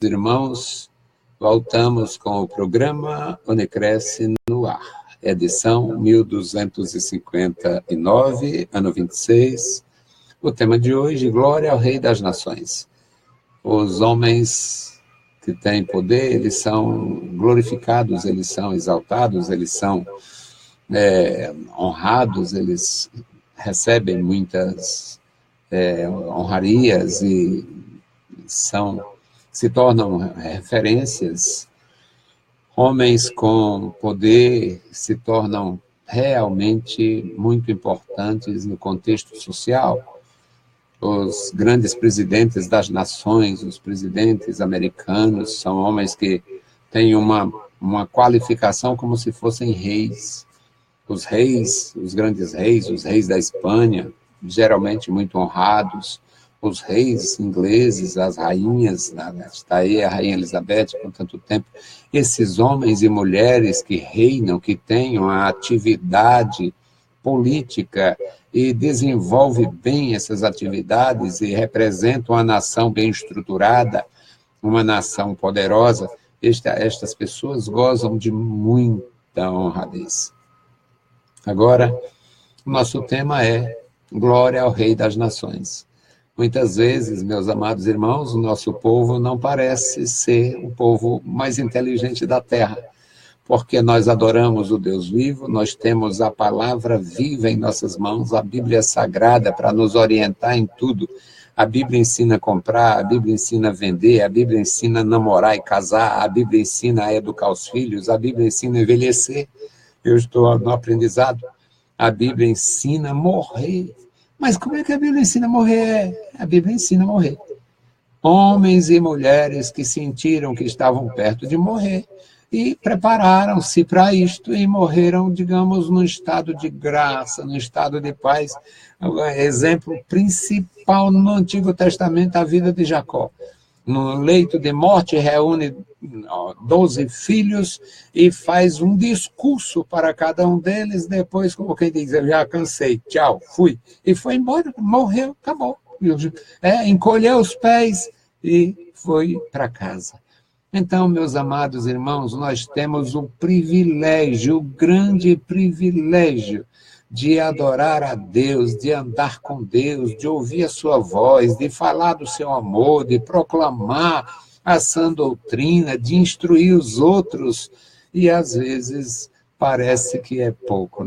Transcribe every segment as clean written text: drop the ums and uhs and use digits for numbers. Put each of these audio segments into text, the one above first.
Irmãos, voltamos com o programa Unicresce no ar, edição 1259, ano 26. O tema de hoje, Glória ao Rei das Nações. Os homens que têm poder, eles são glorificados, eles são exaltados, eles são honrados, eles recebem muitas honrarias e se tornam referências. Homens com poder se tornam realmente muito importantes no contexto social. Os grandes presidentes das nações, os presidentes americanos, são homens que têm uma qualificação como se fossem reis. Os reis, os grandes reis, os reis da Espanha, geralmente muito honrados, os reis ingleses, as rainhas, está aí a rainha Elizabeth por tanto tempo, esses homens e mulheres que reinam, que têm uma atividade política e desenvolvem bem essas atividades e representam uma nação bem estruturada, uma nação poderosa, estas pessoas gozam de muita honradez. Agora, o nosso tema é Glória ao Rei das Nações. Muitas vezes, meus amados irmãos, o nosso povo não parece ser o povo mais inteligente da terra, porque nós adoramos o Deus vivo, nós temos a palavra viva em nossas mãos, a Bíblia Sagrada para nos orientar em tudo. A Bíblia ensina a comprar, a Bíblia ensina a vender, a Bíblia ensina a namorar e casar, a Bíblia ensina a educar os filhos, a Bíblia ensina a envelhecer. Eu estou no aprendizado. A Bíblia ensina a morrer. Mas como é que a Bíblia ensina a morrer? A Bíblia ensina a morrer. Homens e mulheres que sentiram que estavam perto de morrer e prepararam-se para isto e morreram, digamos, num estado de graça, num estado de paz. Exemplo principal no Antigo Testamento, a vida de Jacó. No leito de morte, reúne 12 filhos e faz um discurso para cada um deles, depois, como quem diz, eu já cansei, tchau, fui. E foi embora, morreu, acabou. Encolheu os pés e foi para casa. Então, meus amados irmãos, nós temos o privilégio, o grande privilégio de adorar a Deus, de andar com Deus, de ouvir a sua voz, de falar do seu amor, de proclamar a sã doutrina, de instruir os outros, e às vezes parece que é pouco.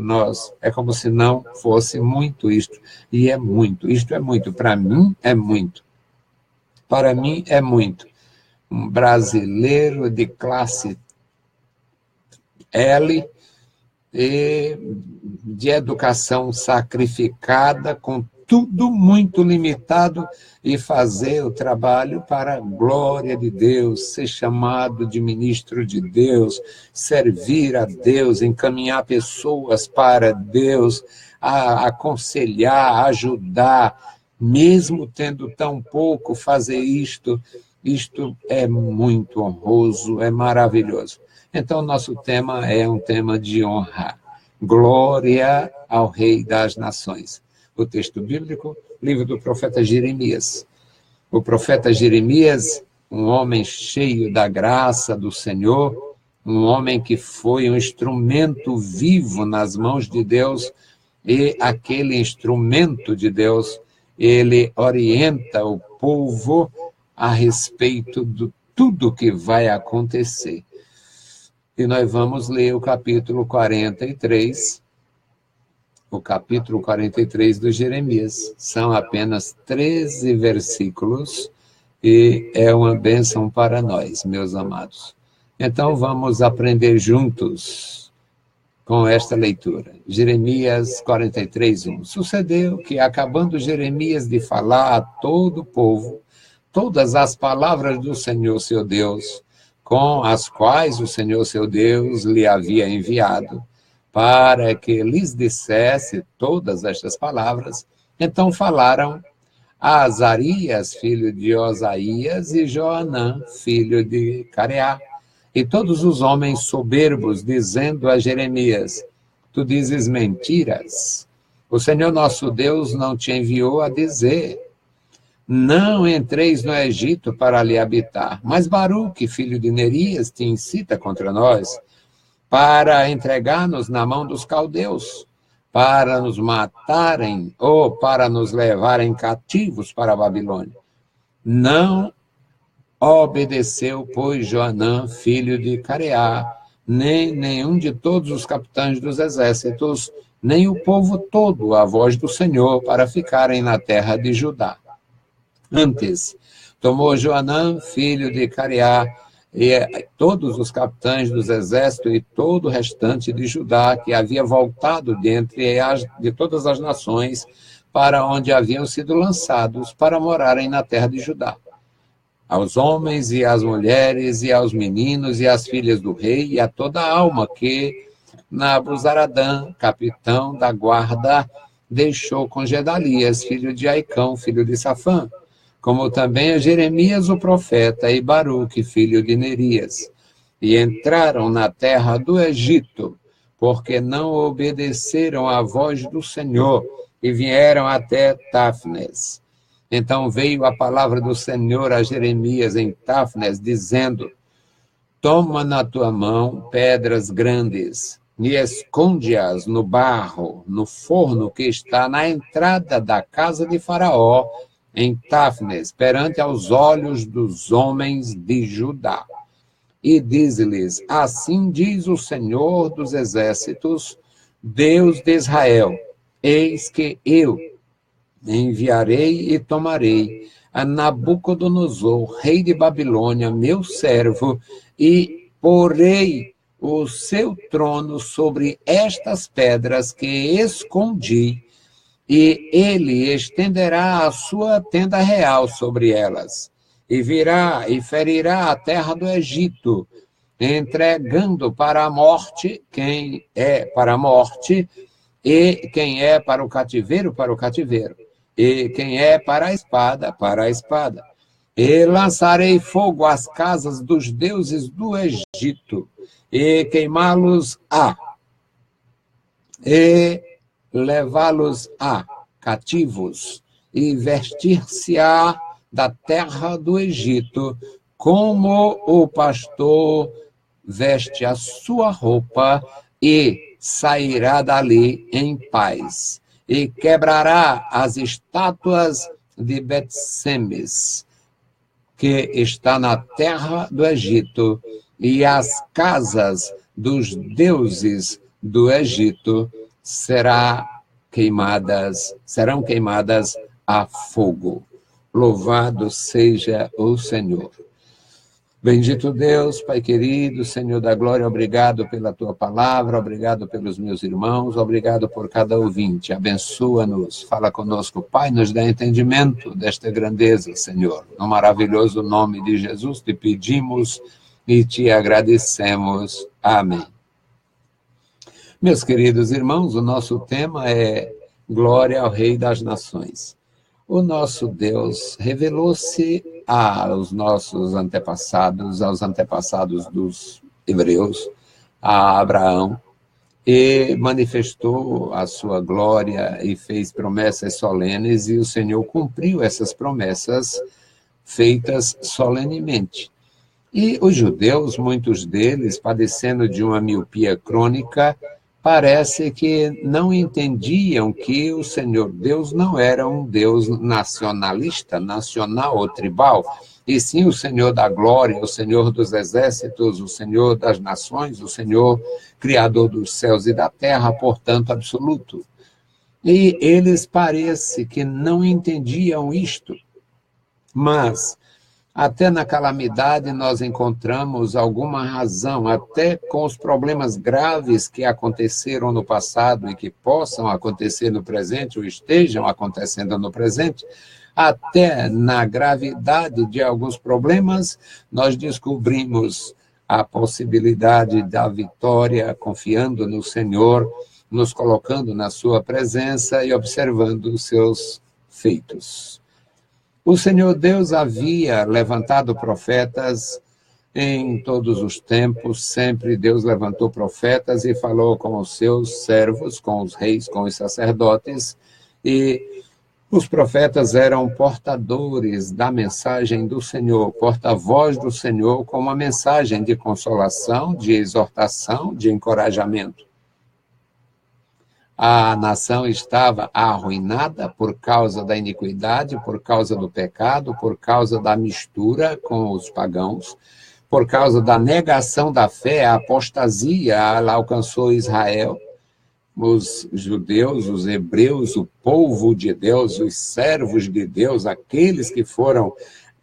É como se não fosse muito isto, e é muito, isto é muito, para mim é muito, para mim é muito. Um brasileiro de classe L, e de educação sacrificada, com tudo muito limitado, e fazer o trabalho para a glória de Deus, ser chamado de ministro de Deus, servir a Deus, encaminhar pessoas para Deus, aconselhar, ajudar, mesmo tendo tão pouco, fazer isto é muito honroso, é maravilhoso. Então, nosso tema é um tema de honra. Glória ao Rei das Nações. O texto bíblico, livro do profeta Jeremias. O profeta Jeremias, um homem cheio da graça do Senhor, um homem que foi um instrumento vivo nas mãos de Deus, e aquele instrumento de Deus, ele orienta o povo a respeito de tudo que vai acontecer. E nós vamos ler o capítulo 43, do Jeremias. São apenas 13 versículos e é uma bênção para nós, meus amados. Então vamos aprender juntos com esta leitura. Jeremias 43, 1. Sucedeu que, acabando Jeremias de falar a todo o povo, todas as palavras do Senhor seu Deus, com as quais o Senhor seu Deus lhe havia enviado, para que lhes dissesse todas estas palavras, então falaram a Azarias, filho de Osaías, e Joanã, filho de Careá, e todos os homens soberbos, dizendo a Jeremias: tu dizes mentiras, o Senhor nosso Deus não te enviou a dizer. não entreis no Egito para ali habitar. Mas Baruque, filho de Nerias, te incita contra nós, para entregar-nos na mão dos caldeus, para nos matarem ou para nos levarem cativos para a Babilônia. Não obedeceu, pois, Joanã, filho de Careá, nem nenhum de todos os capitães dos exércitos, nem o povo todo, à voz do Senhor, para ficarem na terra de Judá. Antes, tomou Joanã, filho de Careá, e todos os capitães dos exércitos e todo o restante de Judá, que havia voltado de todas as nações, para onde haviam sido lançados, para morarem na terra de Judá. Aos homens e às mulheres, e aos meninos e às filhas do rei, e a toda a alma que Nabuzaradã, capitão da guarda, deixou com Gedalias, filho de Aicão, filho de Safã, como também a Jeremias o profeta e Baruque, filho de Nerias. E entraram na terra do Egito, porque não obedeceram à voz do Senhor, e vieram até Táfnes. Então veio a palavra do Senhor a Jeremias em Táfnes, dizendo: toma na tua mão pedras grandes, e esconde-as no barro, no forno que está na entrada da casa de Faraó, em Táfnes, perante aos olhos dos homens de Judá. E diz-lhes: assim diz o Senhor dos exércitos, Deus de Israel: eis que eu enviarei e tomarei a Nabucodonosor, rei de Babilônia, meu servo, e porei o seu trono sobre estas pedras que escondi, e ele estenderá a sua tenda real sobre elas, e virá e ferirá a terra do Egito, entregando para a morte quem é para a morte, e quem é para o cativeiro, e quem é para a espada. E lançarei fogo às casas dos deuses do Egito, e queimá-los-á, e levá-los-á cativos, e vestir-se-á da terra do Egito, como o pastor veste a sua roupa, e sairá dali em paz, e quebrará as estátuas de Bet-Semes, que está na terra do Egito, e as casas dos deuses do Egito serão queimadas a fogo. Louvado seja o Senhor. Bendito Deus, Pai querido, Senhor da glória, obrigado pela tua palavra, obrigado pelos meus irmãos, obrigado por cada ouvinte. Abençoa-nos, fala conosco, Pai, nos dá entendimento desta grandeza, Senhor. No maravilhoso nome de Jesus te pedimos e te agradecemos. Amém. Meus queridos irmãos, o nosso tema é Glória ao Rei das Nações. O nosso Deus revelou-se aos nossos antepassados, aos antepassados dos hebreus, a Abraão, e manifestou a sua glória e fez promessas solenes, e o Senhor cumpriu essas promessas feitas solenemente. E os judeus, muitos deles, padecendo de uma miopia crônica, parece que não entendiam que o Senhor Deus não era um Deus nacionalista, nacional ou tribal, e sim o Senhor da glória, o Senhor dos exércitos, o Senhor das nações, o Senhor criador dos céus e da terra, portanto, absoluto. E eles parece que não entendiam isto, mas até na calamidade nós encontramos alguma razão, até com os problemas graves que aconteceram no passado e que possam acontecer no presente ou estejam acontecendo no presente, até na gravidade de alguns problemas, nós descobrimos a possibilidade da vitória, confiando no Senhor, nos colocando na sua presença e observando os seus feitos. O Senhor Deus havia levantado profetas em todos os tempos, sempre Deus levantou profetas e falou com os seus servos, com os reis, com os sacerdotes, e Os profetas eram portadores da mensagem do Senhor, porta-voz do Senhor com uma mensagem de consolação, de exortação, de encorajamento. A nação estava arruinada por causa da iniquidade, por causa do pecado, por causa da mistura com os pagãos, por causa da negação da fé, a apostasia, ela alcançou Israel, os judeus, os hebreus, o povo de Deus, os servos de Deus, aqueles que foram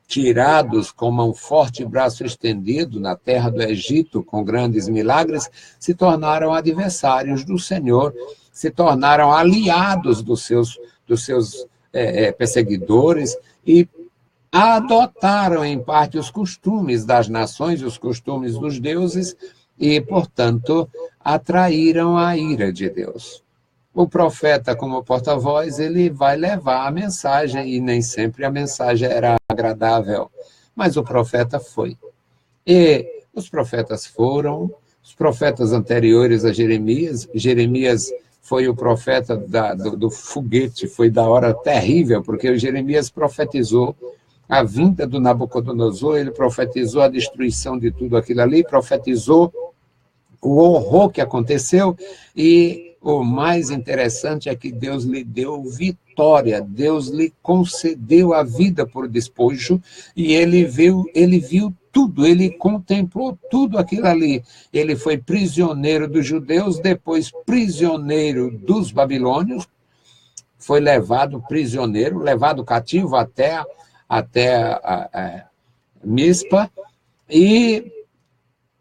tirados com mão forte e braço estendido na terra do Egito com grandes milagres, se tornaram adversários do Senhor, se tornaram aliados dos seus perseguidores e adotaram em parte os costumes das nações, os costumes dos deuses e, portanto, atraíram a ira de Deus. O profeta, como porta-voz, ele vai levar a mensagem, e nem sempre a mensagem era agradável, mas o profeta foi. E os profetas foram, os profetas anteriores a Jeremias foi o profeta do foguete, foi da hora terrível, porque o Jeremias profetizou a vinda do Nabucodonosor, ele profetizou a destruição de tudo aquilo ali, profetizou o horror que aconteceu, e o mais interessante é que Deus lhe deu vitória, Deus lhe concedeu a vida por despojo, e ele viu tudo, ele contemplou tudo aquilo ali. Ele foi prisioneiro dos judeus, depois prisioneiro dos babilônios, foi levado prisioneiro, levado cativo até Mispa,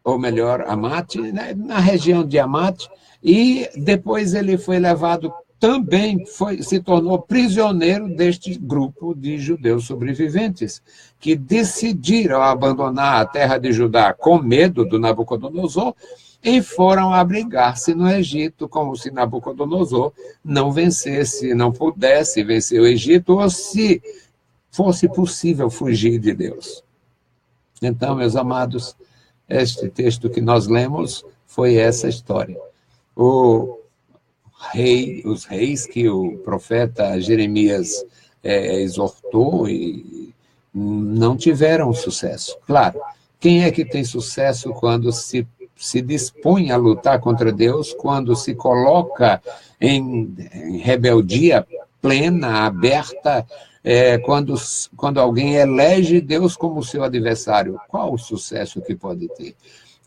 ou melhor, Amate, né, na região de Amate, e depois ele foi levado também, se tornou prisioneiro deste grupo de judeus sobreviventes, que decidiram abandonar a terra de Judá com medo do Nabucodonosor e foram abrigar-se no Egito, como se Nabucodonosor não vencesse, não pudesse vencer o Egito, ou se fosse possível fugir de Deus. Então, meus amados, este texto que nós lemos foi essa história. Os reis que o profeta Jeremias exortou e não tiveram sucesso. Claro, quem é que tem sucesso quando se dispõe a lutar contra Deus, quando se coloca em rebeldia plena, aberta, quando alguém elege Deus como seu adversário? Qual o sucesso que pode ter?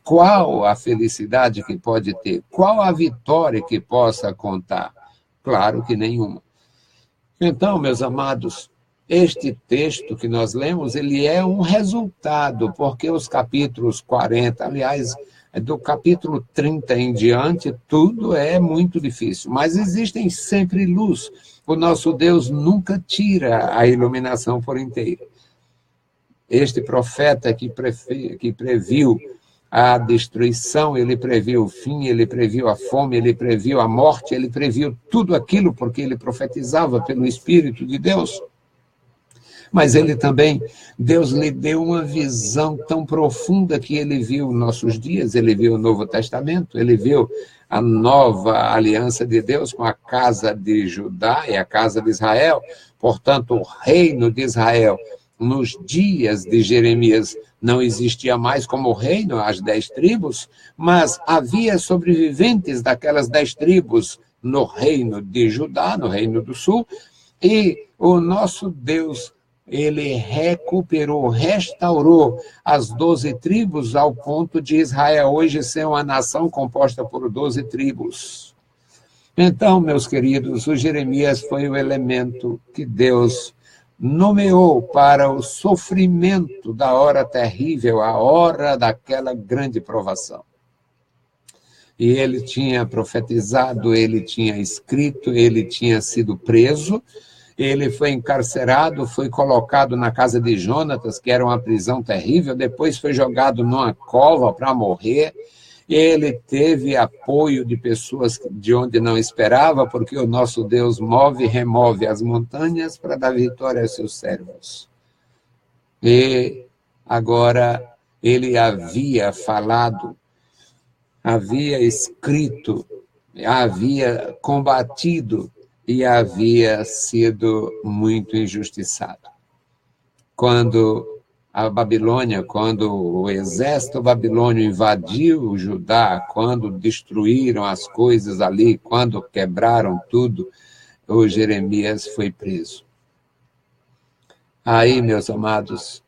Qual a felicidade que pode ter? Qual a vitória que possa contar? Claro que nenhuma. Então, meus amados, este texto que nós lemos, ele é um resultado, porque os capítulos 40, aliás, do capítulo 30 em diante, tudo é muito difícil, mas existem sempre luz. O nosso Deus nunca tira a iluminação por inteiro. Este profeta que previu a destruição, ele previu o fim, ele previu a fome, ele previu a morte, ele previu tudo aquilo porque ele profetizava pelo Espírito de Deus. Mas ele também, Deus lhe deu uma visão tão profunda que ele viu nossos dias, ele viu o Novo Testamento, ele viu a nova aliança de Deus com a casa de Judá e a casa de Israel. Portanto, o reino de Israel, nos dias de Jeremias, não existia mais como reino, as 10 tribos, mas havia sobreviventes daquelas 10 tribos no reino de Judá, no reino do sul, e o nosso Deus, ele recuperou, restaurou as 12 tribos ao ponto de Israel hoje ser uma nação composta por 12 tribos. Então, meus queridos, o Jeremias foi o elemento que Deus nomeou para o sofrimento da hora terrível, a hora daquela grande provação. E ele tinha profetizado, ele tinha escrito, ele tinha sido preso, ele foi encarcerado, foi colocado na casa de Jonatas, que era uma prisão terrível, depois foi jogado numa cova para morrer. Ele teve apoio de pessoas de onde não esperava, porque o nosso Deus move e remove as montanhas para dar vitória aos seus servos. E agora ele havia falado, havia escrito, havia combatido e havia sido muito injustiçado. Quando a Babilônia, quando o exército babilônio invadiu o Judá, quando destruíram as coisas ali, quando quebraram tudo, o Jeremias foi preso. Aí, meus amados,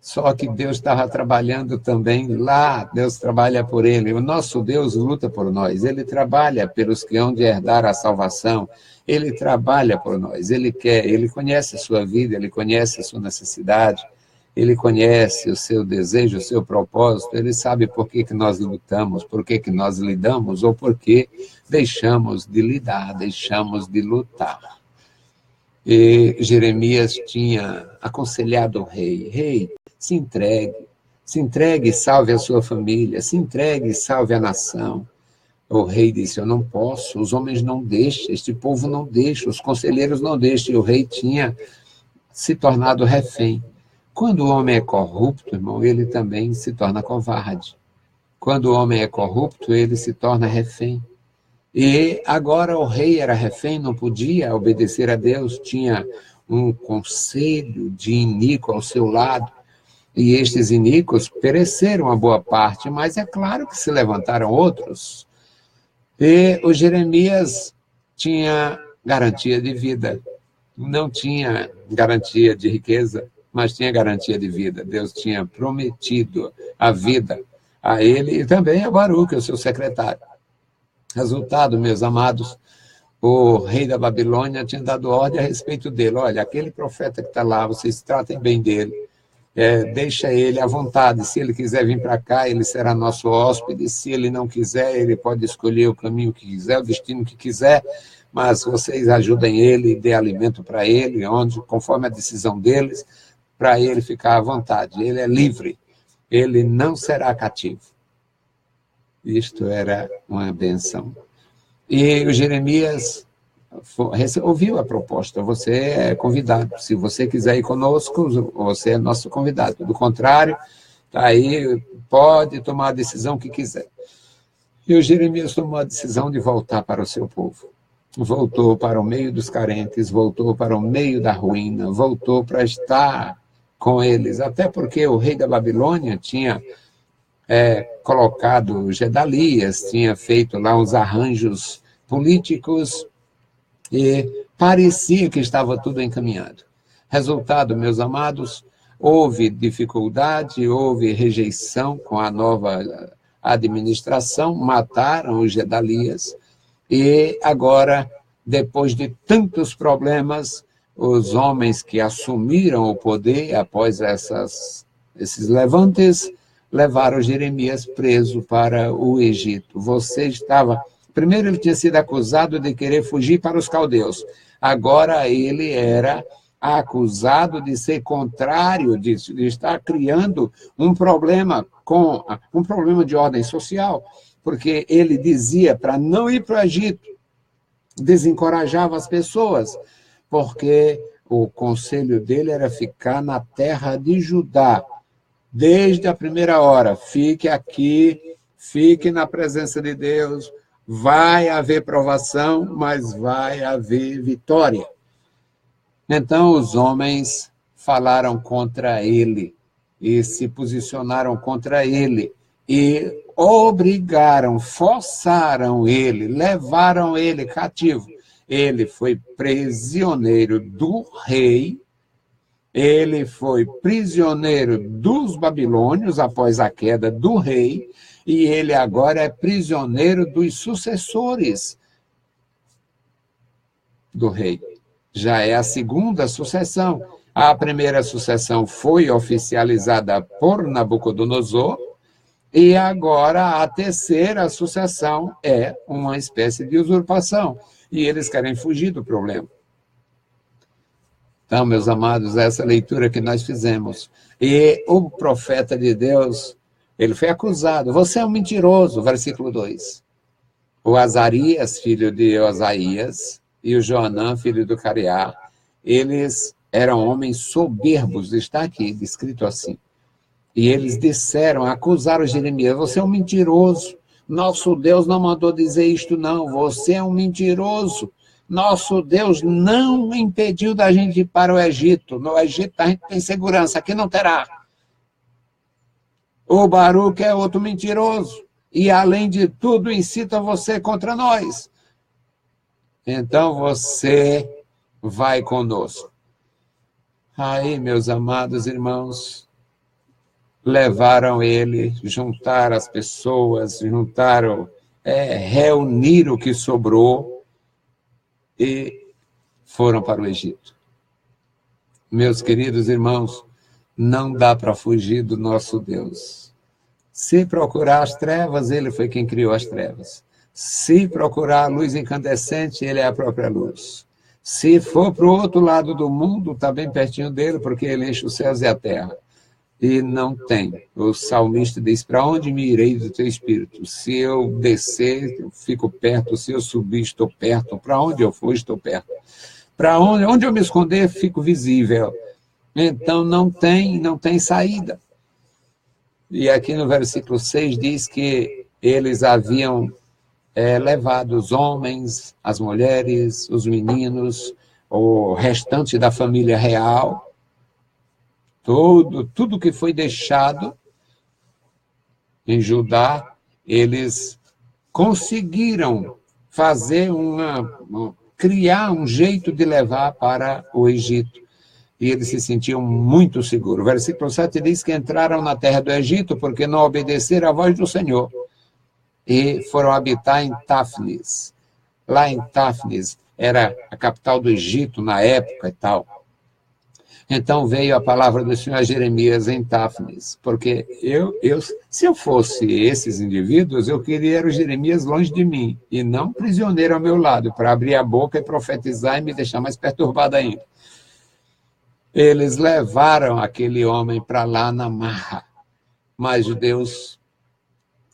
só que Deus estava trabalhando também lá, Deus trabalha por ele. O nosso Deus luta por nós, ele trabalha pelos que hão de herdar a salvação, ele trabalha por nós, ele quer, ele conhece a sua vida, ele conhece a sua necessidade, ele conhece o seu desejo, o seu propósito, ele sabe por que nós lutamos, por que nós lidamos, ou por que deixamos de lidar, deixamos de lutar. E Jeremias tinha aconselhado o rei, rei, se entregue e salve a sua família, se entregue e salve a nação. O rei disse, eu não posso, os homens não deixam, este povo não deixa, os conselheiros não deixam, e o rei tinha se tornado refém. Quando o homem é corrupto, irmão, ele também se torna covarde. Quando o homem é corrupto, ele se torna refém. E agora o rei era refém, não podia obedecer a Deus, tinha um conselho de iníquo ao seu lado, e estes iníquos pereceram a boa parte, mas é claro que se levantaram outros. E o Jeremias tinha garantia de vida, não tinha garantia de riqueza, mas tinha garantia de vida. Deus tinha prometido a vida a ele e também a Baruque, o seu secretário. Resultado, meus amados, o rei da Babilônia tinha dado ordem a respeito dele. Olha, aquele profeta que está lá, vocês tratem bem dele, deixa ele à vontade. Se ele quiser vir para cá, ele será nosso hóspede. Se ele não quiser, ele pode escolher o caminho que quiser, o destino que quiser, mas vocês ajudem ele, dê alimento para ele, onde, conforme a decisão deles, para ele ficar à vontade. Ele é livre, ele não será cativo. Isto era uma benção. E o Jeremias ouviu a proposta, você é convidado. Se você quiser ir conosco, você é nosso convidado. Do contrário, tá aí, pode tomar a decisão que quiser. E o Jeremias tomou a decisão de voltar para o seu povo. Voltou para o meio dos carentes, voltou para o meio da ruína, voltou para estar com eles, até porque o rei da Babilônia tinha colocado Gedalias, tinha feito lá uns arranjos políticos e parecia que estava tudo encaminhado. Resultado, meus amados, houve dificuldade, houve rejeição com a nova administração, mataram os Gedalias e agora, depois de tantos problemas, os homens que assumiram o poder após esses levantes levaram Jeremias preso para o Egito. Primeiro ele tinha sido acusado de querer fugir para os caldeus. Agora ele era acusado de ser contrário, de estar criando um problema de ordem social, porque ele dizia para não ir para o Egito, desencorajava as pessoas, porque o conselho dele era ficar na terra de Judá, desde a primeira hora, fique aqui, fique na presença de Deus, vai haver provação, mas vai haver vitória. Então os homens falaram contra ele e se posicionaram contra ele e obrigaram, forçaram ele, levaram ele cativo. Ele foi prisioneiro do rei, ele foi prisioneiro dos babilônios após a queda do rei, e ele agora é prisioneiro dos sucessores do rei. Já é a segunda sucessão. A primeira sucessão foi oficializada por Nabucodonosor, e agora a terceira sucessão é uma espécie de usurpação, e eles querem fugir do problema. Então, meus amados, essa leitura que nós fizemos. E o profeta de Deus, ele foi acusado. Você é um mentiroso, versículo 2. O Azarias, filho de Osaías, e o Joanã, filho do Careá, eles eram homens soberbos, está aqui, descrito assim. E eles disseram, acusaram Jeremias, você é um mentiroso. Nosso Deus não mandou dizer isto, não. Você é um mentiroso. Nosso Deus não impediu da gente ir para o Egito. No Egito a gente tem segurança, aqui não terá. O Baruque é outro mentiroso. E, além de tudo, incita você contra nós. Então você vai conosco. Aí, meus amados irmãos, levaram ele, juntaram as pessoas, reuniram o que sobrou e foram para o Egito. Meus queridos irmãos, não dá para fugir do nosso Deus. Se procurar as trevas, ele foi quem criou as trevas. Se procurar a luz incandescente, ele é a própria luz. Se for para o outro lado do mundo, está bem pertinho dele, porque ele enche os céus e a terra. E não tem. O salmista diz, para onde me irei do teu espírito? Se eu descer, eu fico perto. Se eu subir, estou perto. Para onde eu for, estou perto. Para onde eu me esconder, fico visível. Então não tem saída. E aqui no versículo 6 diz que eles haviam levado os homens, as mulheres, os meninos, o restante da família real, tudo que foi deixado em Judá, eles conseguiram fazer criar um jeito de levar para o Egito. E eles se sentiam muito seguros. O versículo 7 diz que entraram na terra do Egito porque não obedeceram à voz do Senhor. E foram habitar em Táfnis. Lá em Táfnis era a capital do Egito na época e tal. Então veio a palavra do Senhor a Jeremias em Táfnis, porque se eu fosse esses indivíduos, eu queria o Jeremias longe de mim, e não prisioneiro ao meu lado, para abrir a boca e profetizar e me deixar mais perturbado ainda. Eles levaram aquele homem para lá na marra, mas Deus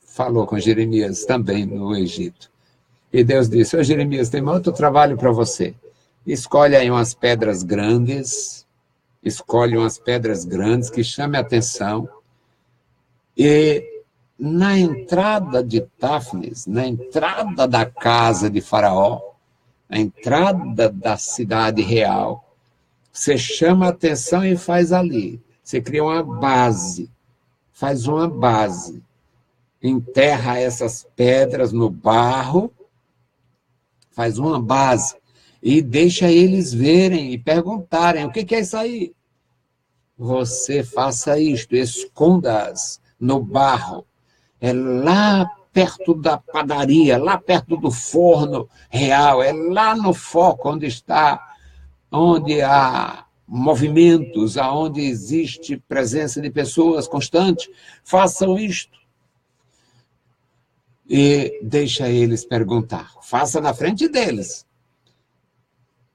falou com Jeremias também no Egito. E Deus disse, Jeremias, tem outro trabalho para você. Escolhe aí umas pedras grandes, que chamem a atenção, e na entrada de Táfnis, na entrada da casa de Faraó, na entrada da cidade real, você chama a atenção e faz ali. Você cria uma base, faz uma base, enterra essas pedras no barro, faz uma base, e deixa eles verem e perguntarem, o que é isso aí? Você faça isto, esconda-as no barro, é lá perto da padaria, lá perto do forno real, é lá no foco onde há movimentos, onde existe presença de pessoas constante, façam isto. E deixa eles perguntar, faça na frente deles.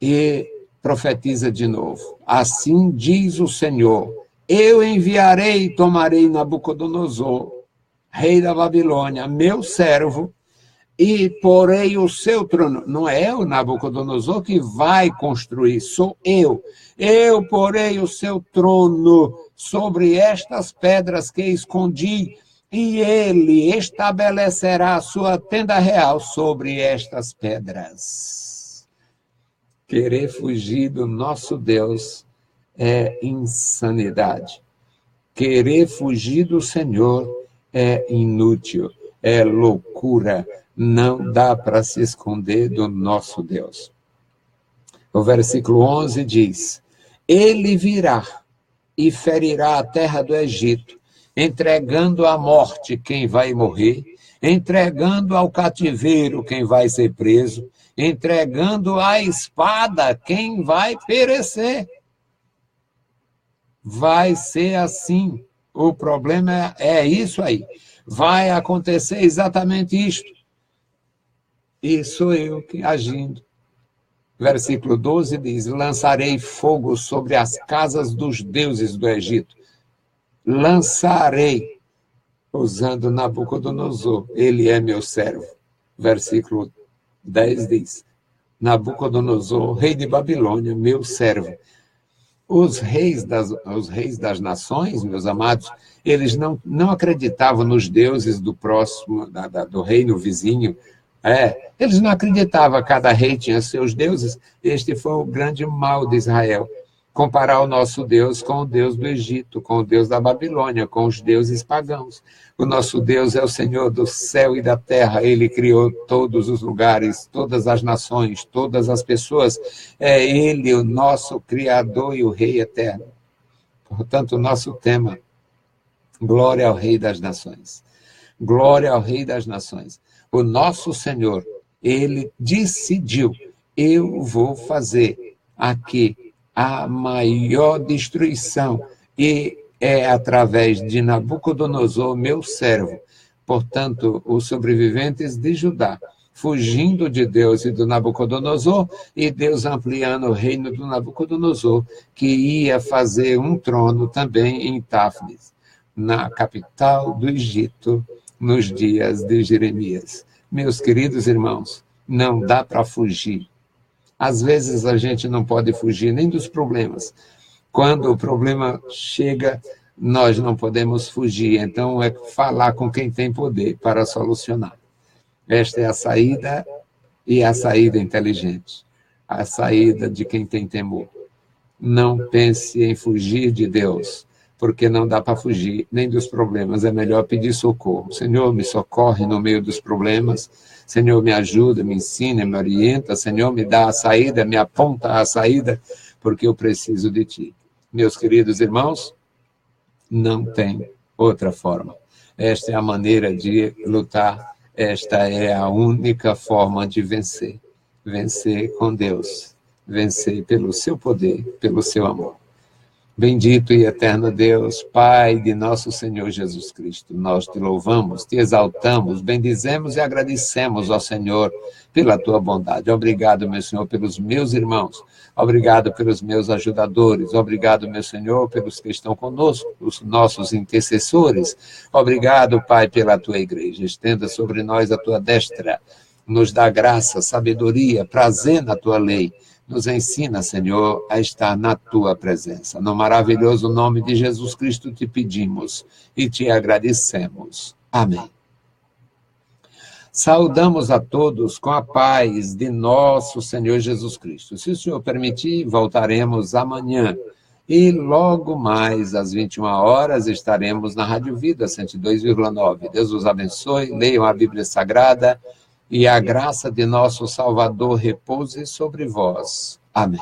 E profetiza de novo. Assim diz o Senhor, eu enviarei e tomarei Nabucodonosor, rei da Babilônia, meu servo, e porei o seu trono. Não é o Nabucodonosor que vai construir, sou eu. Eu porei o seu trono sobre estas pedras que escondi, e ele estabelecerá a sua tenda real sobre estas pedras. Querer fugir do nosso Deus é insanidade. Querer fugir do Senhor é inútil, é loucura. Não dá para se esconder do nosso Deus. O versículo 11 diz, ele virá e ferirá a terra do Egito, entregando à morte quem vai morrer, entregando ao cativeiro quem vai ser preso, entregando à espada quem vai perecer. Vai ser assim. O problema é isso aí. Vai acontecer exatamente isto. E sou eu que agindo. Versículo 12 diz, lançarei fogo sobre as casas dos deuses do Egito. Lançarei, usando Nabucodonosor, ele é meu servo. Versículo 10 diz, Nabucodonosor, rei de Babilônia, meu servo. Os reis das nações, meus amados, eles não acreditavam nos deuses do próximo, do reino vizinho, Eles não acreditavam, cada rei tinha seus deuses. Este foi o grande mal de Israel. Comparar o nosso Deus com o Deus do Egito, com o Deus da Babilônia, com os deuses pagãos. O nosso Deus é o Senhor do céu e da terra. Ele criou todos os lugares, todas as nações, todas as pessoas. É Ele o nosso Criador e o Rei eterno. Portanto, o nosso tema, glória ao Rei das Nações. Glória ao Rei das Nações. O nosso Senhor, Ele decidiu, eu vou fazer aqui a maior destruição, e é através de Nabucodonosor, meu servo. Portanto, os sobreviventes de Judá, fugindo de Deus e do Nabucodonosor, e Deus ampliando o reino do Nabucodonosor, que ia fazer um trono também em Táfnis, na capital do Egito, nos dias de Jeremias. Meus queridos irmãos, não dá para fugir. Às vezes a gente não pode fugir nem dos problemas. Quando o problema chega, nós não podemos fugir. Então, é falar com quem tem poder para solucionar. Esta é a saída, e a saída inteligente. A saída de quem tem temor. Não pense em fugir de Deus, porque não dá para fugir nem dos problemas. É melhor pedir socorro. Senhor, me socorre no meio dos problemas. Senhor, me ajuda, me ensina, me orienta. Senhor, me dá a saída, me aponta a saída, porque eu preciso de Ti. Meus queridos irmãos, não tem outra forma. Esta é a maneira de lutar. Esta é a única forma de vencer. Vencer com Deus. Vencer pelo seu poder, pelo seu amor. Bendito e eterno Deus, Pai de nosso Senhor Jesus Cristo, nós te louvamos, te exaltamos, bendizemos e agradecemos ao Senhor pela tua bondade. Obrigado, meu Senhor, pelos meus irmãos. Obrigado pelos meus ajudadores. Obrigado, meu Senhor, pelos que estão conosco, os nossos intercessores. Obrigado, Pai, pela tua igreja. Estenda sobre nós a tua destra. Nos dá graça, sabedoria, prazer na tua lei. Nos ensina, Senhor, a estar na tua presença. No maravilhoso nome de Jesus Cristo te pedimos e te agradecemos. Amém. Saudamos a todos com a paz de nosso Senhor Jesus Cristo. Se o Senhor permitir, voltaremos amanhã. E logo mais, às 21 horas, estaremos na Rádio Vida 102,9. Deus os abençoe, leiam a Bíblia Sagrada, e a graça de nosso Salvador repouse sobre vós. Amém.